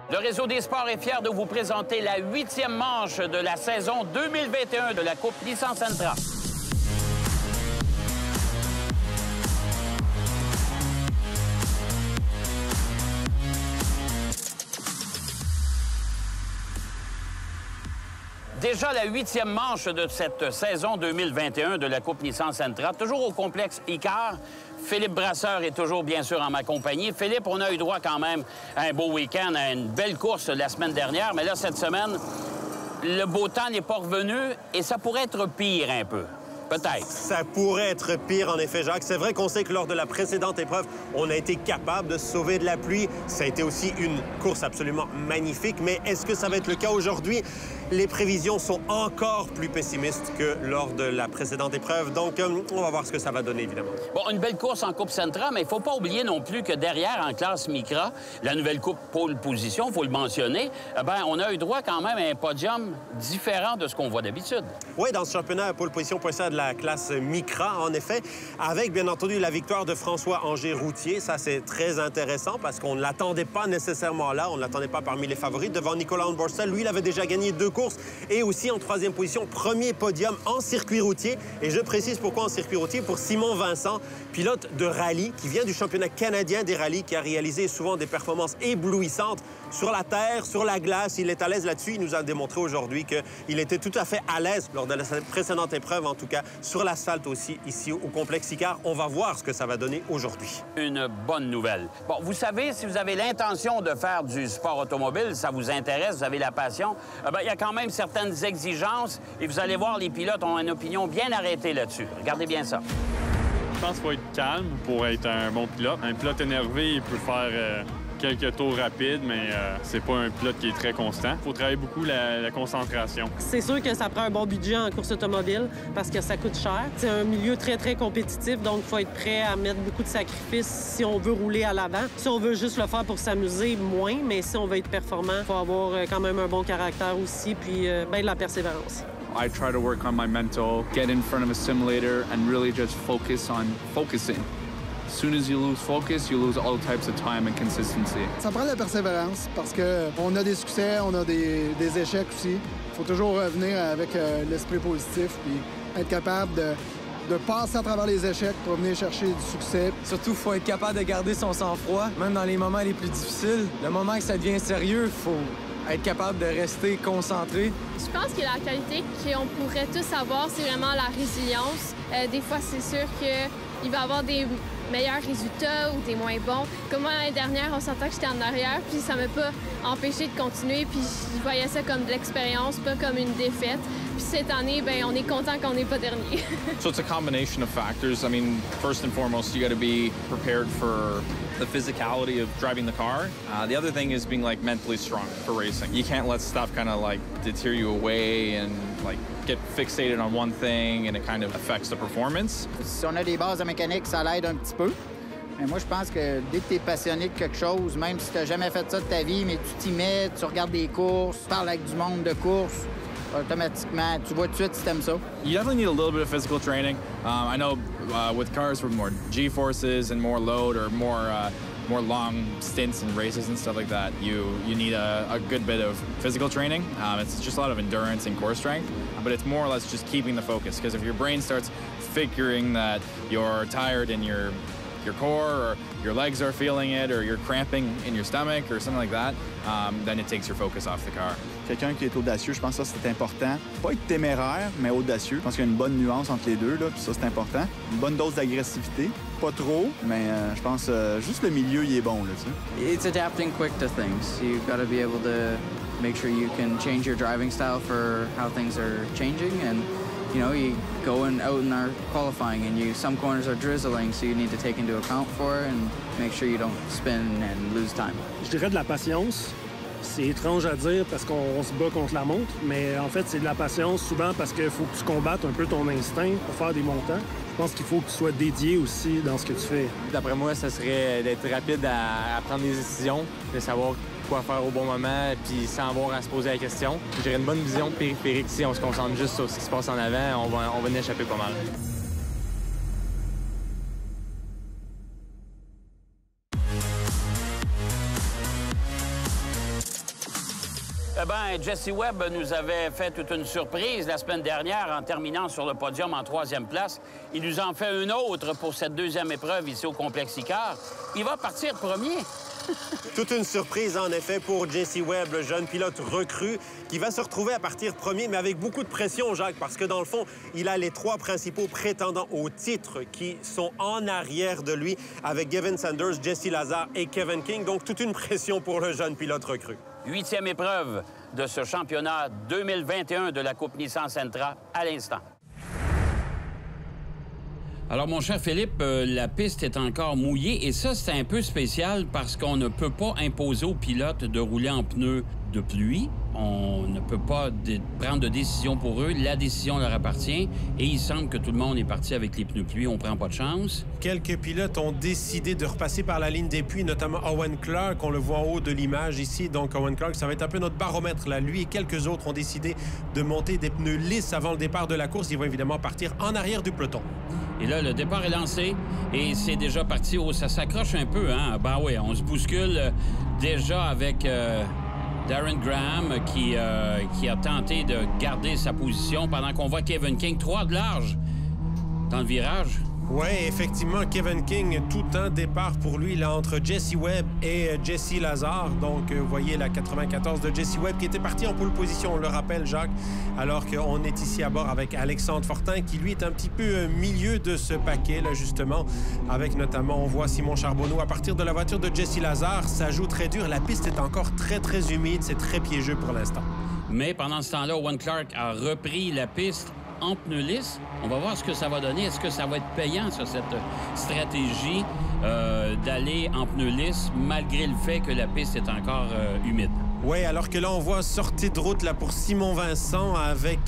Le Réseau des sports est fier de vous présenter la 8e manche de la saison 2021 de la Coupe Nissan Sentra. Déjà la 8e manche de cette saison 2021 de la Coupe Nissan Sentra, toujours au complexe Icar. Philippe Brasseur est toujours, bien sûr, en ma compagnie. Philippe, on a eu droit quand même à un beau week-end, à une belle course la semaine dernière, mais là, cette semaine, le beau temps n'est pas revenu et ça pourrait être pire un peu. Peut-être. Ça pourrait être pire, en effet, Jacques. C'est vrai qu'on sait que lors de la précédente épreuve, on a été capable de se sauver de la pluie. Ça a été aussi une course absolument magnifique. Mais est-ce que ça va être le cas aujourd'hui? Les prévisions sont encore plus pessimistes que lors de la précédente épreuve. Donc, on va voir ce que ça va donner, évidemment. Bon, une belle course en Coupe Sentra, mais il ne faut pas oublier non plus que derrière, en classe Micra, la nouvelle Coupe pole position, il faut le mentionner, on a eu droit quand même à un podium différent de ce qu'on voit d'habitude. Oui, dans ce championnat pole position.ca de la classe Micra, en effet, avec, bien entendu, la victoire de François Angers-Routier. Ça, c'est très intéressant parce qu'on ne l'attendait pas nécessairement là. On ne l'attendait pas parmi les favoris. Devant Nicolas Borstel, lui, il avait déjà gagné 2 courses et aussi en 3e position, premier podium en circuit routier. Et je précise pourquoi en circuit routier, pour Simon Vincent, pilote de rallye qui vient du championnat canadien des rallyes, qui a réalisé souvent des performances éblouissantes sur la terre, sur la glace. Il est à l'aise là-dessus. Il nous a démontré aujourd'hui qu'il était tout à fait à l'aise lors de la précédente épreuve, en tout cas sur l'asphalte aussi, ici au complexe Icar. On va voir ce que ça va donner aujourd'hui. Une bonne nouvelle. Bon, vous savez, si vous avez l'intention de faire du sport automobile, ça vous intéresse, vous avez la passion, il y a quand même certaines exigences et vous allez voir, les pilotes ont une opinion bien arrêtée là-dessus. Regardez bien ça. Je pense qu'il faut être calme pour être un bon pilote. Un pilote énervé, il peut faire quelques tours rapides, mais c'est pas un pilote qui est très constant. Il faut travailler beaucoup la concentration. C'est sûr que ça prend un bon budget en course automobile parce que ça coûte cher. C'est un milieu très, très compétitif, donc il faut être prêt à mettre beaucoup de sacrifices si on veut rouler à l'avant. Si on veut juste le faire pour s'amuser, moins, mais si on veut être performant, il faut avoir quand même un bon caractère aussi, puis de la persévérance. I try to work on my mental, get in front of a simulator, and really just focus on focusing. As soon as you lose focus, you lose all types of time and consistency. Ça prend de la persévérance parce qu'on a des succès, on a des échecs aussi. Il faut toujours revenir avec l'esprit positif puis être capable de passer à travers les échecs pour venir chercher du succès. Surtout, il faut être capable de garder son sang-froid, même dans les moments les plus difficiles. Le moment que ça devient sérieux, il faut être capable de rester concentré. Je pense que la qualité qu'on pourrait tous avoir, c'est vraiment la résilience. Des fois, c'est sûr qu'il va y avoir des meilleurs résultats ou des moins bons. Comme moi, l'année dernière, on s'entend que j'étais en arrière, puis ça m'a pas empêché de continuer, puis je voyais ça comme de l'expérience, pas comme une défaite. Puis cette année, on est content qu'on n'est pas dernier. So it's a combination of factors. I mean, first and foremost, you got to be prepared for the physicality of driving the car. The other thing is being mentally strong for racing. You can't let stuff kind of deter you away and get fixated on one thing and it kind of affects the performance. Si on a des bases de mécanique, ça l'aide un petit peu. Mais moi, je pense que dès que tu es passionné de quelque chose, même si tu n'as jamais fait ça de ta vie, mais tu t'y mets, tu regardes des courses, tu parles avec du monde de course, automatiquement, tu vois tout de suite si tu aimes ça. You definitely need a little bit of physical training. I know with cars with more G-forces and more load or more long stints and races and stuff like that, you need a good bit of physical training. It's just a lot of endurance and core strength, but it's more or less just keeping the focus. Because if your brain starts figuring that you're tired in your core or your legs are feeling it or you're cramping in your stomach or something like that, then it takes your focus off the car. Quelqu'un qui est audacieux, je pense que ça, c'est important. Pas être téméraire, mais audacieux. Je pense qu'il y a une bonne nuance entre les deux, là, puis ça, c'est important. Une bonne dose d'agressivité. Pas trop, mais je pense juste le milieu, il est bon, là, tu sais. It's adapting quick to things. You've got to be able to make sure you can change your driving style for how things are changing. And, you go out in our qualifying and some corners are drizzling, so you need to take into account for it and make sure you don't spin and lose time. Je dirais de la patience. C'est étrange à dire parce qu'on se bat contre la montre, mais en fait, c'est de la patience souvent parce qu'il faut que tu combattes un peu ton instinct pour faire des montants. Je pense qu'il faut que tu sois dédié aussi dans ce que tu fais. D'après moi, ça serait d'être rapide à prendre des décisions, de savoir quoi faire au bon moment, puis sans avoir à se poser la question. J'aurais une bonne vision périphérique. Si on se concentre juste sur ce qui se passe en avant, on va en échapper pas mal. Eh bien, Jesse Webb nous avait fait toute une surprise la semaine dernière en terminant sur le podium en 3e place. Il nous en fait une autre pour cette 2e épreuve ici au complexe Icare. Il va partir premier. Toute une surprise, en effet, pour Jesse Webb, le jeune pilote recru, qui va se retrouver à partir premier, mais avec beaucoup de pression, Jacques, parce que dans le fond, il a les 3 principaux prétendants au titre qui sont en arrière de lui, avec Gavin Sanders, Jesse Lazare et Kevin King. Donc, toute une pression pour le jeune pilote recru. 8e épreuve de ce championnat 2021 de la Coupe Nissan Sentra à l'instant. Alors, mon cher Philippe, la piste est encore mouillée et ça, c'est un peu spécial parce qu'on ne peut pas imposer aux pilotes de rouler en pneus de pluie. On ne peut pas prendre de décision pour eux. La décision leur appartient et il semble que tout le monde est parti avec les pneus pluie. On prend pas de chance. Quelques pilotes ont décidé de repasser par la ligne des puits, notamment Owen Clark. On le voit en haut de l'image ici. Donc, Owen Clark, ça va être un peu notre baromètre, là. Lui et quelques autres ont décidé de monter des pneus lisses avant le départ de la course. Ils vont évidemment partir en arrière du peloton. Et là, le départ est lancé et c'est déjà parti. Oh, ça s'accroche un peu, hein? Ben oui, on se bouscule déjà avec Darren Graham qui a tenté de garder sa position pendant qu'on voit Kevin King 3 de large dans le virage. Oui, effectivement, Kevin King, tout un départ pour lui là, entre Jesse Webb et Jesse Lazare. Donc, vous voyez la 94 de Jesse Webb qui était parti en pole position, on le rappelle, Jacques, alors qu'on est ici à bord avec Alexandre Fortin qui, lui, est un petit peu milieu de ce paquet, là, justement, avec notamment, on voit Simon Charbonneau à partir de la voiture de Jesse Lazare. Ça joue très dur. La piste est encore très, très humide. C'est très piégeux pour l'instant. Mais pendant ce temps-là, Owen Clark a repris la piste en pneus lisses. On va voir ce que ça va donner. Est-ce que ça va être payant, ça, cette stratégie d'aller en pneus lisses, malgré le fait que la piste est encore humide? Oui, alors que là, on voit sortie de route là, pour Simon Vincent avec...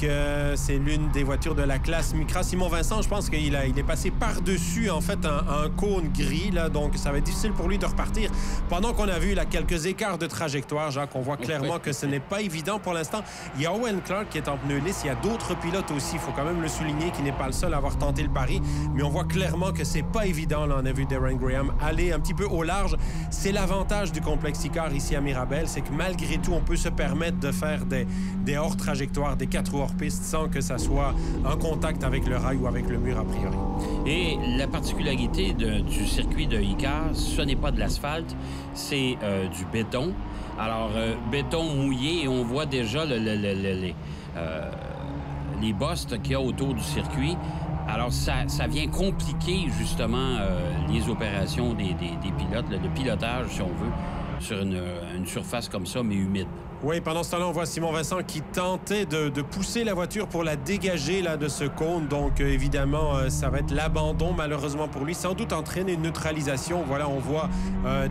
c'est l'une des voitures de la classe Micra. Simon Vincent, je pense qu'il est passé par-dessus, en fait, un cône gris, là, donc ça va être difficile pour lui de repartir. Pendant qu'on a vu là, quelques écarts de trajectoire, Jacques, on voit clairement que ce n'est pas évident pour l'instant. Il y a Owen Clark qui est en pneus lisses. Il y a d'autres pilotes aussi, il faut quand même le souligner, qui n'est pas le seul à avoir tenté le pari. Mais on voit clairement que c'est pas évident. Là, on a vu Darren Graham aller un petit peu au large. C'est l'avantage du complexe Icare ici à Mirabel, c'est que malgré tout, on peut se permettre de faire des hors-trajectoires, des 4 roues hors-piste sans que ça soit en contact avec le rail ou avec le mur a priori. Et la particularité du circuit de Icare, ce n'est pas de l'asphalte, c'est du béton. Alors, béton mouillé et on voit déjà les bosses qu'il y a autour du circuit. Alors, ça vient compliquer justement les opérations des pilotes, le pilotage, si on veut, sur une surface comme ça, mais humide. Oui, pendant ce temps-là, on voit Simon Vincent qui tentait de pousser la voiture pour la dégager là, de ce cône. Donc, évidemment, ça va être l'abandon, malheureusement pour lui. Sans doute entraîner une neutralisation. Voilà, on voit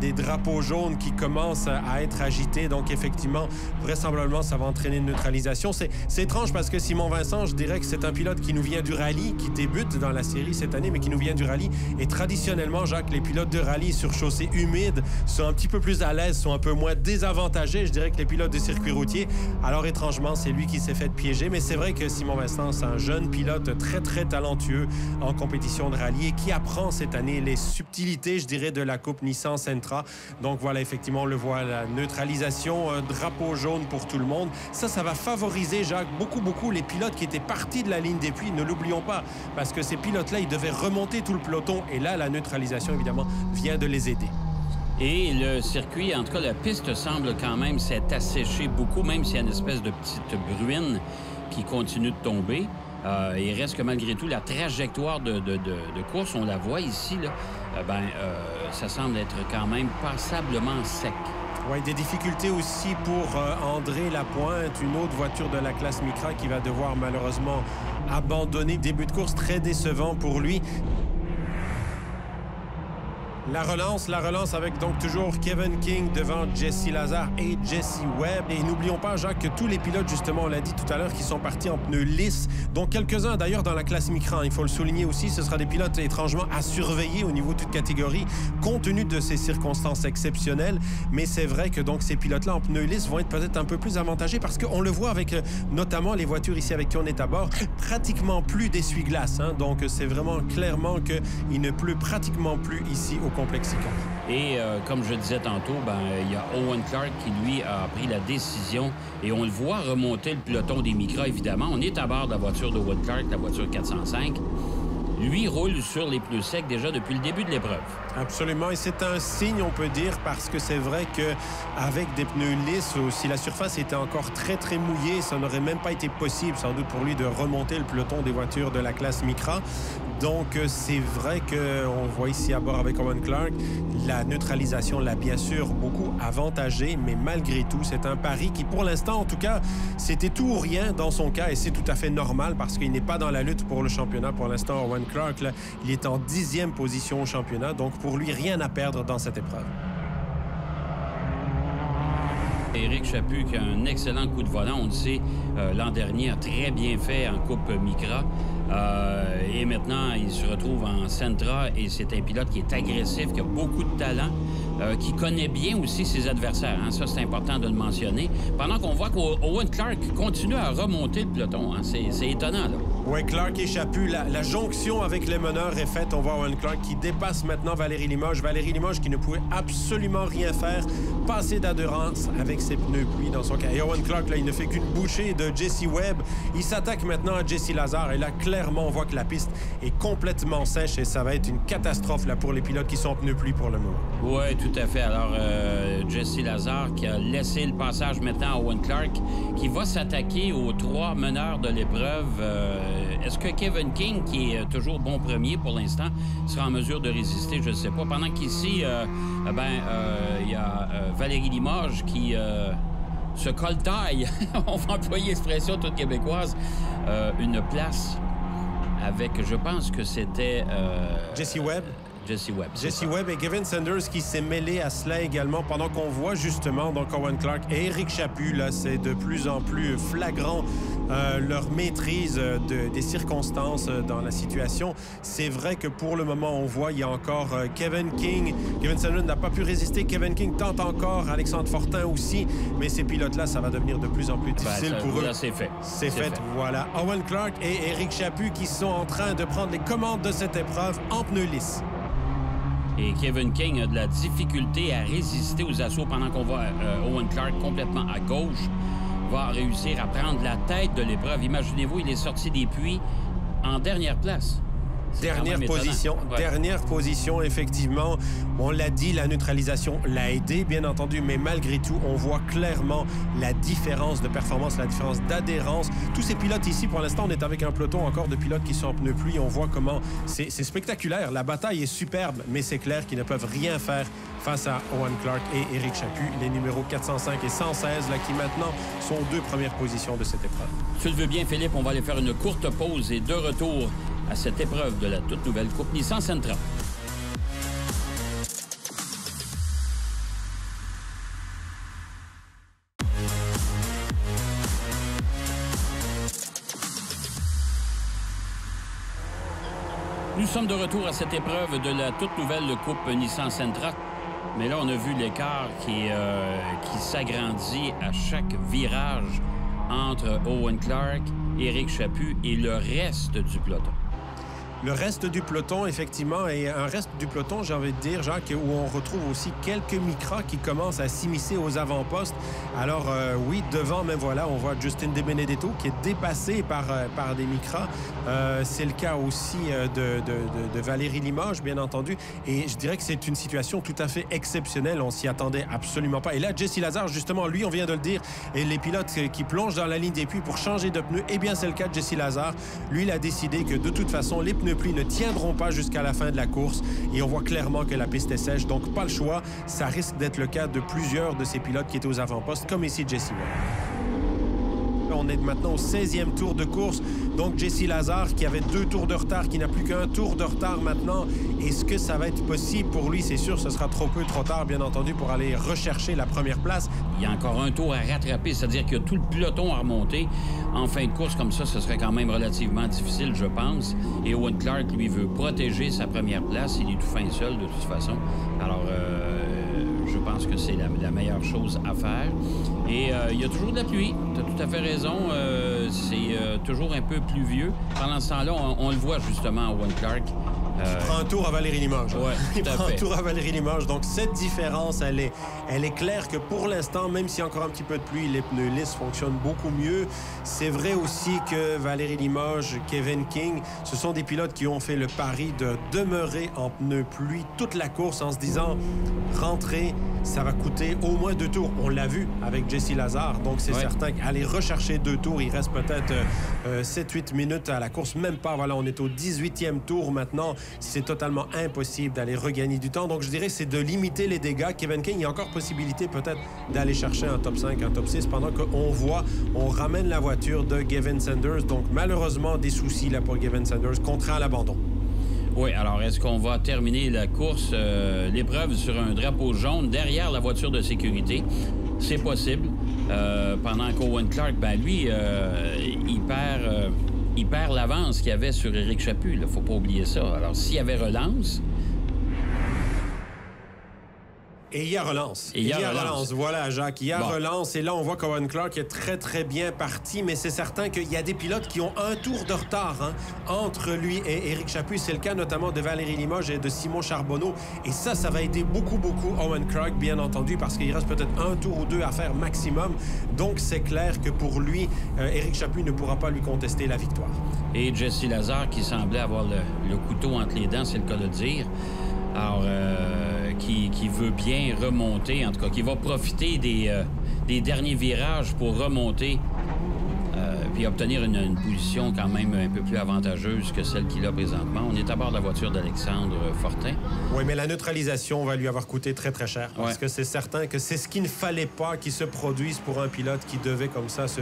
des drapeaux jaunes qui commencent à être agités. Donc, effectivement, vraisemblablement, ça va entraîner une neutralisation. C'est étrange parce que Simon Vincent, je dirais que c'est un pilote qui nous vient du rallye, qui débute dans la série cette année, mais qui nous vient du rallye. Et traditionnellement, Jacques, les pilotes de rallye sur chaussée humide sont un petit peu plus à l'aise, sont un peu moins désavantagés, je dirais, que les pilotes de circuit routier. Alors, étrangement, c'est lui qui s'est fait piéger. Mais c'est vrai que Simon Vincent, c'est un jeune pilote très, très talentueux en compétition de rallye et qui apprend cette année les subtilités, je dirais, de la Coupe Nissan Sentra. Donc, voilà, effectivement, on le voit, la neutralisation, un drapeau jaune pour tout le monde. Ça va favoriser, Jacques, beaucoup les pilotes qui étaient partis de la ligne des puits. Ne l'oublions pas, parce que ces pilotes-là, ils devaient remonter tout le peloton. Et là, la neutralisation, évidemment, vient de les aider. Et le circuit, en tout cas, la piste semble quand même s'être asséchée beaucoup, même s'il y a une espèce de petite bruine qui continue de tomber. Il reste que malgré tout, la trajectoire de course, on la voit ici, là, ça semble être quand même passablement sec. Oui, des difficultés aussi pour André Lapointe, une autre voiture de la classe Micra qui va devoir malheureusement abandonner. Début de course très décevant pour lui. La relance avec donc toujours Kevin King devant Jesse Lazare et Jesse Webb. Et n'oublions pas, Jacques, que tous les pilotes, justement, on l'a dit tout à l'heure, qui sont partis en pneus lisses, dont quelques-uns d'ailleurs dans la classe Micra. Il faut le souligner aussi, ce sera des pilotes étrangement à surveiller au niveau de toute catégorie, compte tenu de ces circonstances exceptionnelles. Mais c'est vrai que donc ces pilotes-là en pneus lisses vont être peut-être un peu plus avantagés parce qu'on le voit avec notamment les voitures ici avec qui on est à bord, pratiquement plus d'essuie-glace. Hein. Donc c'est vraiment clairement qu'il ne pleut pratiquement plus ici au complexifiant. Et comme je disais tantôt, il y a Owen Clark qui, lui, a pris la décision et on le voit remonter le peloton des Micra, évidemment. On est à bord de la voiture d'Owen Clark, la voiture 405. Lui roule sur les pneus secs déjà depuis le début de l'épreuve. Absolument, et c'est un signe, on peut dire, parce que c'est vrai qu'avec des pneus lisses, si la surface était encore très, très mouillée, ça n'aurait même pas été possible, sans doute, pour lui de remonter le peloton des voitures de la classe Micra. Donc, c'est vrai qu'on voit ici à bord avec Owen Clark, la neutralisation l'a bien sûr beaucoup avantagé, mais malgré tout, c'est un pari qui, pour l'instant, en tout cas, c'était tout ou rien dans son cas, et c'est tout à fait normal parce qu'il n'est pas dans la lutte pour le championnat. Pour l'instant, Owen Clark, là, il est en 10e position au championnat, donc pour lui, rien à perdre dans cette épreuve. Éric Chaput qui a un excellent coup de volant, on le sait, l'an dernier a très bien fait en Coupe Micra. Et maintenant, il se retrouve en Sentra et c'est un pilote qui est agressif, qui a beaucoup de talent, qui connaît bien aussi ses adversaires. Hein. Ça, c'est important de le mentionner. Pendant qu'on voit qu'Owen Clark continue à remonter le peloton. Hein. C'est étonnant, là. Oui, Clark et Chaput, la jonction avec les meneurs est faite. On voit Owen Clark qui dépasse maintenant Valérie Limoges. Valérie Limoges qui ne pouvait absolument rien faire, passer d'adhérence avec ses pneus pluie dans son cas. Et Owen Clark, là, il ne fait qu'une bouchée de Jesse Webb. Il s'attaque maintenant à Jesse Lazare. Et là, clairement, on voit que la piste est complètement sèche et ça va être une catastrophe là, pour les pilotes qui sont en pneus pluie pour le moment. Oui, tout à fait. Alors, Jesse Lazare qui a laissé le passage maintenant à Owen Clark, qui va s'attaquer aux 3 meneurs de l'épreuve. Est-ce que Kevin King, qui est toujours bon premier pour l'instant, sera en mesure de résister? Je ne sais pas. Pendant qu'ici, il y a Valérie Limoges qui se coltaille, on va employer l'expression toute québécoise, une place avec, je pense que c'était... Jesse Webb. Jesse Webb. Jesse Webb et Gavin Sanders qui s'est mêlé à cela également pendant qu'on voit justement donc Owen Clark et Éric Chaput, là, c'est de plus en plus flagrant leur maîtrise des circonstances dans la situation. C'est vrai que pour le moment, on voit, il y a encore Kevin King. Gavin Sanders n'a pas pu résister. Kevin King tente encore. Alexandre Fortin aussi. Mais ces pilotes-là, ça va devenir de plus en plus difficile pour eux. Là, c'est fait. C'est fait, voilà. Owen Clark et Éric Chaput qui sont en train de prendre les commandes de cette épreuve en pneus lisses. Et Kevin King a de la difficulté à résister aux assauts pendant qu'on voit Owen Clark complètement à gauche va réussir à prendre la tête de l'épreuve. Imaginez-vous, il est sorti des puits en dernière place. Dernière position, effectivement. On l'a dit, la neutralisation l'a aidé, bien entendu, mais malgré tout, on voit clairement la différence de performance, la différence d'adhérence. Tous ces pilotes ici, pour l'instant, on est avec un peloton encore de pilotes qui sont en pneus pluie. On voit comment c'est spectaculaire. La bataille est superbe, mais c'est clair qu'ils ne peuvent rien faire face à Owen Clark et Éric Chaput, les numéros 405 et 116, là, qui maintenant sont aux 2 premières positions de cette épreuve. Tu le veux bien, Philippe, on va aller faire une courte pause et de retour à cette épreuve de la toute nouvelle Coupe Nissan Sentra. Nous sommes de retour à cette épreuve de la toute nouvelle Coupe Nissan Sentra. Mais là, on a vu l'écart qui s'agrandit à chaque virage entre Owen Clark, Éric Chaput et le reste du peloton. Le reste du peloton, effectivement, et un reste du peloton, j'ai envie de dire, Jacques, où on retrouve aussi quelques Micra qui commencent à s'immiscer aux avant-postes. Alors, oui, devant, même voilà, on voit Justin De Benedetto qui est dépassé par des Micra. C'est le cas aussi de Valérie Limoges, bien entendu. Et je dirais que c'est une situation tout à fait exceptionnelle. On s'y attendait absolument pas. Et là, Jesse Lazare, justement, lui, on vient de le dire, et les pilotes qui plongent dans la ligne des puits pour changer de pneus, eh bien, c'est le cas de Jesse Lazare. Lui, il a décidé que, de toute façon, les pneus pluie ne tiendront pas jusqu'à la fin de la course et on voit clairement que la piste est sèche, donc pas le choix. Ça risque d'être le cas de plusieurs de ces pilotes qui étaient aux avant-postes, comme ici Jesse Webb. On est maintenant au 16e tour de course, donc Jesse Lazare qui avait 2 tours de retard, qui n'a plus qu'un tour de retard maintenant. Est-ce que ça va être possible pour lui? C'est sûr, ce sera trop tard, bien entendu, pour aller rechercher la première place. Il y a encore un tour à rattraper, c'est-à-dire que tout le peloton à remonter. En fin de course comme ça, ce serait quand même relativement difficile, je pense. Et Owen Clark, lui, veut protéger sa première place. Il est tout fin seul, de toute façon. Alors, je pense que c'est la meilleure chose à faire. Et il y a toujours de la pluie. Tu as tout à fait raison. C'est toujours un peu pluvieux. Pendant ce temps-là, on le voit justement, Owen Clark. Il prend un tour à Valérie-Limoges. Ouais, il prend un tour à Valérie-Limoges. Donc, cette différence, elle est claire que pour l'instant, même s'il y a encore un petit peu de pluie, les pneus lisses fonctionnent beaucoup mieux. C'est vrai aussi que Valérie-Limoges, Kevin King, ce sont des pilotes qui ont fait le pari de demeurer en pneus pluie toute la course en se disant, rentrer, ça va coûter au moins 2 tours. On l'a vu avec Jesse Lazare. Donc, c'est certain qu'aller rechercher 2 tours, il reste peut-être 7-8 minutes à la course. Même pas, voilà, on est au 18e tour maintenant. C'est totalement impossible d'aller regagner du temps. Donc, je dirais que c'est de limiter les dégâts. Kevin King, il y a encore possibilité peut-être d'aller chercher un top 5, un top 6, pendant on ramène la voiture de Gavin Sanders. Donc, malheureusement, des soucis là pour Gavin Sanders, contraint à l'abandon. Oui, alors est-ce qu'on va terminer la course, l'épreuve sur un drapeau jaune derrière la voiture de sécurité? C'est possible. Pendant qu'Owen Clark, ben lui, il perd l'avance qu'il y avait sur Éric Chaput. Il ne faut pas oublier ça. Alors, s'il y avait relance... Et il y a relance. Voilà, Jacques. Il y a relance. Et là, on voit qu'Owen Clark est très, très bien parti. Mais c'est certain qu'il y a des pilotes qui ont un tour de retard entre lui et Éric Chaput. C'est le cas notamment de Valérie Limoges et de Simon Charbonneau. Et ça va aider beaucoup, beaucoup Owen Clark, bien entendu, parce qu'il reste peut-être un tour ou 2 à faire maximum. Donc, c'est clair que pour lui, Éric Chaput ne pourra pas lui contester la victoire. Et Jesse Lazare, qui semblait avoir le couteau entre les dents, c'est le cas de dire. Alors, qui veut bien remonter, en tout cas, qui va profiter des derniers virages pour remonter puis obtenir une position quand même un peu plus avantageuse que celle qu'il a présentement. On est à bord de la voiture d'Alexandre Fortin. Oui, mais la neutralisation va lui avoir coûté très, très cher. Parce que c'est certain que c'est ce qu'il ne fallait pas qu'il se produise pour un pilote qui devait comme ça se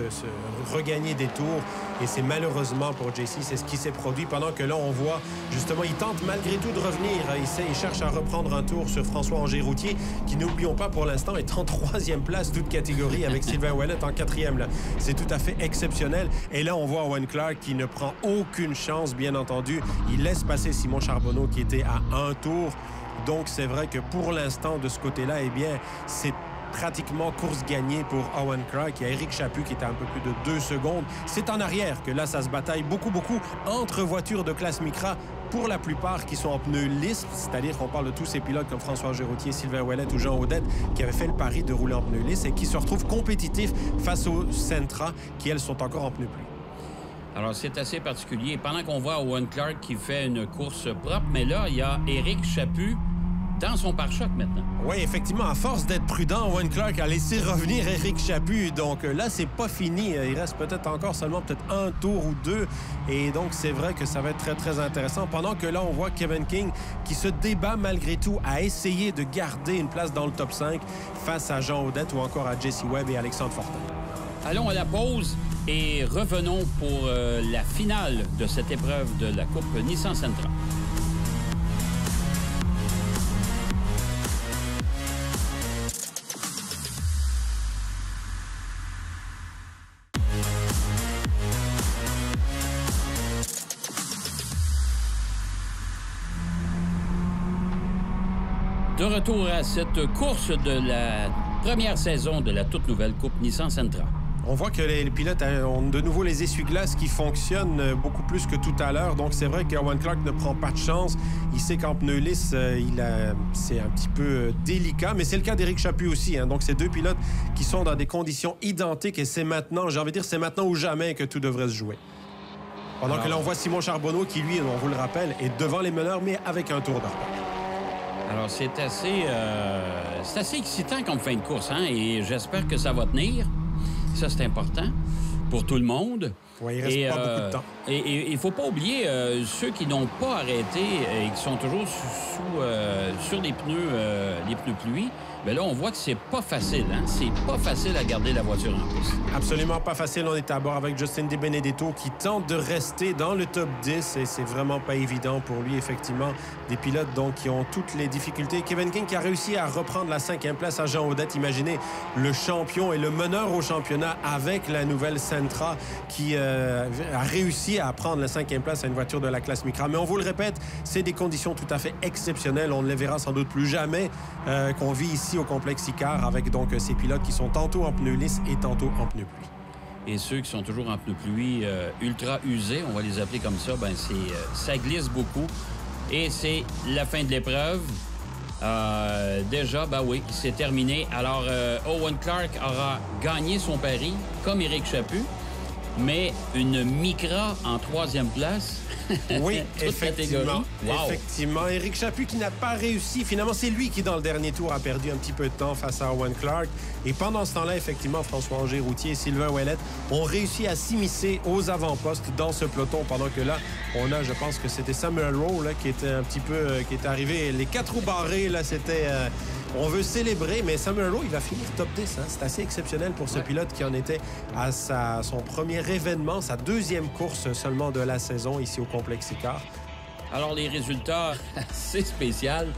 regagner des tours. Et c'est malheureusement pour JC, c'est ce qui s'est produit. Pendant que là, on voit, justement, il tente malgré tout de revenir. Il cherche à reprendre un tour sur François Angers-Routier, qui, n'oublions pas, pour l'instant, est en 3e place, toute catégorie, avec Sylvain Ouellet en 4e. C'est tout à fait exceptionnel. Et là, on voit Owen Clark qui ne prend aucune chance, bien entendu. Il laisse passer Simon Charbonneau, qui était à un tour. Donc, c'est vrai que pour l'instant, de ce côté-là, eh bien, c'est pratiquement course gagnée pour Owen Clark. Il y a Éric Chaput qui était à un peu plus de 2 secondes. C'est en arrière que là, ça se bataille beaucoup, beaucoup entre voitures de classe Micra, pour la plupart qui sont en pneus lisses, c'est-à-dire qu'on parle de tous ces pilotes comme François Angers-Routier, Sylvain Ouellet ou Jean Audette qui avaient fait le pari de rouler en pneus lisses et qui se retrouvent compétitifs face aux Sentra qui, elles, sont encore en pneus pluie. Alors, c'est assez particulier. Pendant qu'on voit Owen Clark qui fait une course propre, mais là, il y a Éric Chaput dans son pare-choc maintenant. Oui, effectivement, à force d'être prudent, Owen Clark a laissé revenir Éric Chaput. Donc là, c'est pas fini. Il reste peut-être encore seulement un tour ou 2. Et donc, c'est vrai que ça va être très, très intéressant. Pendant que là, on voit Kevin King qui se débat malgré tout à essayer de garder une place dans le top 5 face à Jean Audette ou encore à Jesse Webb et Alexandre Fortin. Allons à la pause et revenons pour la finale de cette épreuve de la Coupe Nissan Sentra. De retour à cette course de la première saison de la toute nouvelle Coupe Nissan Sentra. On voit que les pilotes ont de nouveau les essuie-glaces qui fonctionnent beaucoup plus que tout à l'heure. Donc, c'est vrai qu'Owen Clark ne prend pas de chance. Il sait qu'en pneus lisses, c'est un petit peu délicat. Mais c'est le cas d'Éric Chaput aussi. Donc, c'est 2 pilotes qui sont dans des conditions identiques. Et c'est maintenant, j'ai envie de dire, c'est maintenant ou jamais que tout devrait se jouer. Pendant que là, on voit Simon Charbonneau qui, lui, on vous le rappelle, est devant les meneurs, mais avec un tour de retard. Alors, c'est assez excitant comme fin de course, et j'espère que ça va tenir. Ça, c'est important pour tout le monde. Oui, il reste pas beaucoup de temps. Et il ne faut pas oublier ceux qui n'ont pas arrêté et qui sont toujours sur les pneus pluie. Mais là, on voit que c'est pas facile. C'est pas facile à garder la voiture en piste. Absolument pas facile. On est à bord avec Justin De Benedetto qui tente de rester dans le top 10 et c'est vraiment pas évident pour lui, effectivement. Des pilotes donc qui ont toutes les difficultés. Kevin King qui a réussi à reprendre la 5e place à Jean Audette. Imaginez le champion et le meneur au championnat avec la nouvelle Sentra qui a réussi à prendre la 5e place à une voiture de la classe Micra. Mais on vous le répète, c'est des conditions tout à fait exceptionnelles. On ne les verra sans doute plus jamais qu'on vit ici au complexe Icar avec donc ces pilotes qui sont tantôt en pneus lisses et tantôt en pneus pluie. Et ceux qui sont toujours en pneus pluie ultra usés, on va les appeler comme ça, ça glisse beaucoup. Et c'est la fin de l'épreuve. Déjà, ben oui, c'est terminé. Alors, Owen Clark aura gagné son pari, comme Éric Chaput, mais une Micra en 3e place. Oui, Toute effectivement. Wow. Effectivement. Éric Chaput qui n'a pas réussi. Finalement, c'est lui qui, dans le dernier tour, a perdu un petit peu de temps face à Owen Clark. Et pendant ce temps-là, effectivement, François Angers-Routier et Sylvain Ouellet ont réussi à s'immiscer aux avant-postes dans ce peloton. Pendant que là, on a, je pense que c'était Samuel Rowe là, qui était un petit peu... qui est arrivé les 4 roues barrées. Là, c'était... on veut célébrer, mais Samuel Rowe, il va finir top 10. Hein. C'est assez exceptionnel pour ce pilote qui en était à son premier événement, sa 2e course seulement de la saison ici au Complexe Icare. Alors, les résultats, c'est spécial.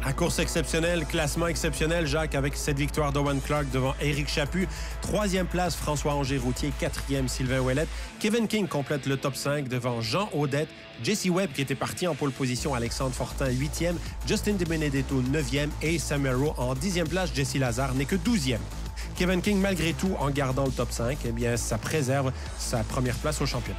À course exceptionnelle, classement exceptionnel, Jacques, avec cette victoire d'Owen Clark devant Éric Chaput. 3e place, François Angers-Routier. 4e, Sylvain Ouellet. Kevin King complète le top 5 devant Jean Audette. Jesse Webb, qui était parti en pole position, Alexandre Fortin, 8e. Justin De Benedetto, 9e. Et Samuel Rowe en 10e place. Jesse Lazare n'est que 12e. Kevin King, malgré tout, en gardant le top 5, eh bien, ça préserve sa première place au championnat.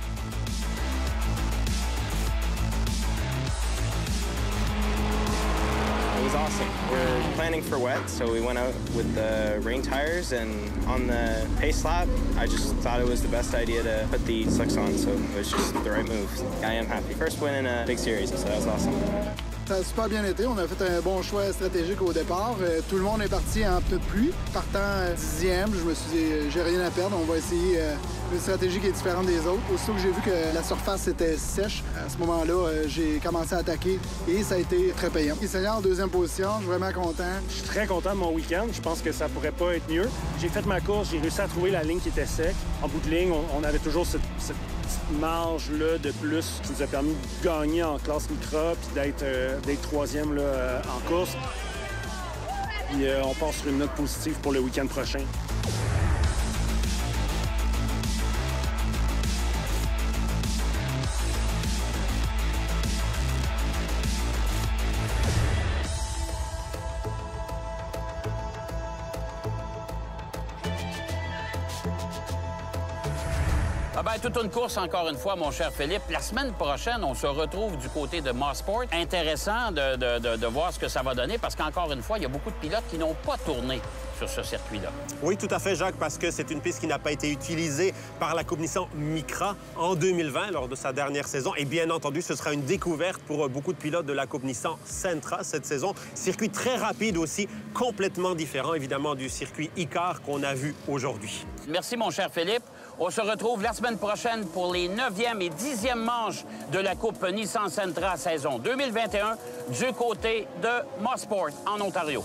Awesome. We're planning for wet, so we went out with the rain tires, and on the pace lap, I just thought it was the best idea to put the slicks on, so it was just the right move. I am happy. First win in a big series, so that was awesome. Ça a super bien été. On a fait un bon choix stratégique au départ. Tout le monde est parti en pneus de pluie. Partant 10e, je me suis dit, j'ai rien à perdre. On va essayer une stratégie qui est différente des autres. Aussitôt que j'ai vu que la surface était sèche, à ce moment-là, j'ai commencé à attaquer et ça a été très payant. Il s'est en 2e position. Je suis vraiment content. Je suis très content de mon week-end. Je pense que ça pourrait pas être mieux. J'ai fait ma course. J'ai réussi à trouver la ligne qui était sec. En bout de ligne, on avait toujours cette petite marge-là de plus qui nous a permis de gagner en classe Micra puis d'être 3e là, en course. Puis on part sur une note positive pour le week-end prochain. Toute une course, encore une fois, mon cher Philippe. La semaine prochaine, on se retrouve du côté de Mosport. Intéressant de voir ce que ça va donner parce qu'encore une fois, il y a beaucoup de pilotes qui n'ont pas tourné sur ce circuit-là. Oui, tout à fait, Jacques, parce que c'est une piste qui n'a pas été utilisée par la Coupe Nissan Micra en 2020, lors de sa dernière saison. Et bien entendu, ce sera une découverte pour beaucoup de pilotes de la Coupe Nissan Sentra cette saison. Circuit très rapide aussi, complètement différent, évidemment, du circuit Icare qu'on a vu aujourd'hui. Merci, mon cher Philippe. On se retrouve la semaine prochaine pour les 9e et 10e manches de la Coupe Nissan Sentra saison 2021 du côté de Mosport en Ontario.